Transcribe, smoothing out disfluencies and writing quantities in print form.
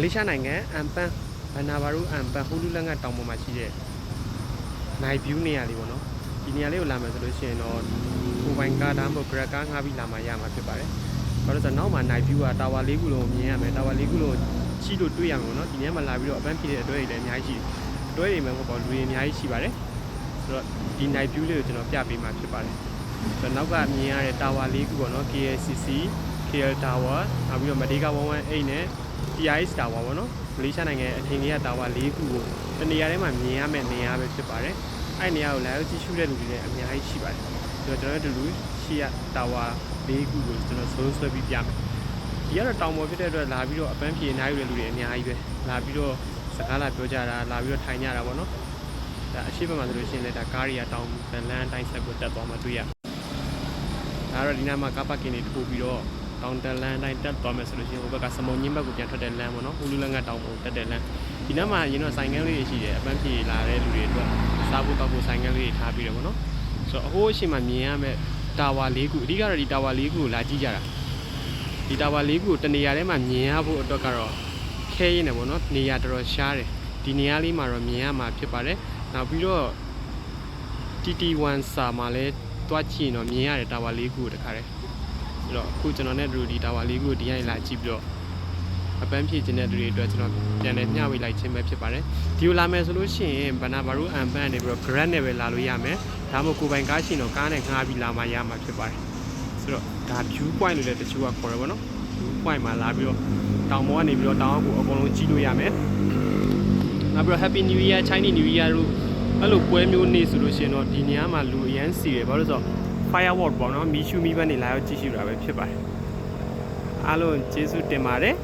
လေးရှားနိုင်ငံအမ်ပန်ဘန်နာဘာရူအမ်ပန်ဟူလူလန်ကတောင်ပေါ်မှာရှိတဲ့နိုင်ဗျူးနေရာလေးပေါ့နော်ဒီနေရာလေးကိုလာမယ်ဆိုလို့ရှိရင်တော့ကိုပိုင်ကားဒါမှမဟုတ်ဂရက်ကားငှားပြီးလာမှရမှာဖြစ်ပါတယ်ဘာလို့ဆိုတော့နောက်မှာနိုင်ဗျူးကတာဝါလေးခုလုံးမြင်ရမယ်တာဝါလေးခုလုံးကြည့်လို့တွေ့ရမှာပေါ့နော်ဒီနေရာမှာလာပြီးတော့အပန်းဖြေတဲ့အတွဲတွေလည်းအများကြီးရှိအတွဲတွေမှာပေါ့လူတွေအများကြီးရှိပါတယ်ဆိုတော့ဒီနိုင်ဗျူးလေးကိုကျွန်တော်ပြပေးမှာဖြစ်ပါတယ်ဆိုတော့နောက်ကမြင်ရတဲ့တာဝါလေးခုပေါ့နော် KLCC KL Tower နောက်ပြီးတော့မဒေကာ118နဲ့ TIS Tower ပေါ့နော်မလေးရှားနိုင်ငံအထင်ကြီးတာဝါ၄ခုကိုတနေရာထဲမှာမြင်ရမယ့်နေရာပဲဖြစ်ပါတယ်အဲ့နေရာကိုလာရောက်ကြည့်ရှုတဲ့လူတွေလည်းအများကြီးရှိပါတယ်ဆိုတော့ကျွန်တော်တို့ရှိရတာဝါ၄ခုကိုကျွန်တော်ဆုံးဆွဲပြီးပြမယ်ဒီကတော့တောင်ပေါ်ဖြစ်တဲ့အတွက်လာပြီးတော့အပန်းဖြေနိုင်ရတဲ့လူတွေအများကြီးပဲလာပြီးတော့စကားလာပြောကြတာလာပြီးတော့ထိုင်ကြတာပေါ့နော်ဒါအရှိတ်ဘက်မှာဆိုလို့ရှိရင်လည်းဒါကားတွေကတောင်လမ်းတိုင်းဆက်ကိုတက်သွားမှတွေ့ရဒါတော့ဒီနားမှာကားပါကင်တွေထိုးပြီးတော့တောင်တလန်းတိုင်းတက်သွားမယ်ဆိုလို့ရှိရင်ဟိုဘက်ကစမုံညင်းဘက်ကိုပြန်ထွက်တဲ့လမ်းပေါ့နော်ဟူလူလန်ကတောင်ပေါ်တက်တဲ့လမ်းဒီနားမှာရင်တော့ဆိုင်ကန်းလေးတွေရှိတယ်အပန်းဖြေလာတဲ့လူတွေအတွက်စားဖို့တောက်ဖို့ဆိုင်ကန်းလေးတွေထားပြီးတယ်ပေါ့နော်ဆိုတော့အဟိုးအရှိန်မှာမြင်ရမယ့်တာဝါ၄ခုအဓိကတော့ဒီတာဝါ၄ခုကိုလာကြည့်ကြတာဒီတာဝါ၄ခုကိုတနေရာထဲမှာမြင်ရဖို့အတွက်ကတော့ခဲရင်းတယ်ပေါ့နော်နေရာတော်တော်ရှားတယ်ဒီနေရာလေးမှာတော့မြင်ရမှာဖြစ်ပါတယ်နောက်ပြီးတော့ TT1 စာမှာလည်းတွားကြည့်ရင်တော့မြင်ရတယ်တာဝါ၄ခုကိုတခါတည်းဆိုတော့အခုကျွန်တော်နဲ့တို့ဒီတာဝါလေးကိုဒီရိုက်လာကြည့်ပြီးတော့အပန်းဖြေခြင်းတဲ့လူတွေအတွက်ကျွန်တော်ပြန်လည်မျှဝေလိုက်ခြင်းပဲဖြစ်ပါတယ်ဒီလိုလာမယ်ဆိုလို့ရှိရင်ဘန်နာဘာရူအမ်ပန်နေပြီးတော့ Grab နဲ့ပဲလာလို့ရမယ်ဒါမှမဟုတ်ကိုယ်ပိုင်ကားရှင်တော့ကားနဲ့ငှားပြီးလာမှရမှာဖြစ်ပါတယ်ဆိုတော့ဒါ view point လို့လည်းတချို့ကခေါ်တယ်ပေါ့နော် view point မှာလာပြီးတော့တောင်ပေါ်ကနေပြီးတော့တောင်အောက်ကိုအကုန်လုံးကြည့်လို့ရမယ်နောက်ပြီးတော့ Happy New Year Chinese New Year တို့အဲ့လိုပွဲမျိုးနေဆိုလို့ရှိရင်တော့ဒီနေရာမှာလူအရန်စီတယ်ဘာလို့ဆိုတော့firework ပေါ့နော်မီးရှူမီးပန်းနေလာရောက်ကြည့်ရှုတာပဲဖြစ်ပါတယ်အားလုံးကျေးဇူးတင်ပါတယ်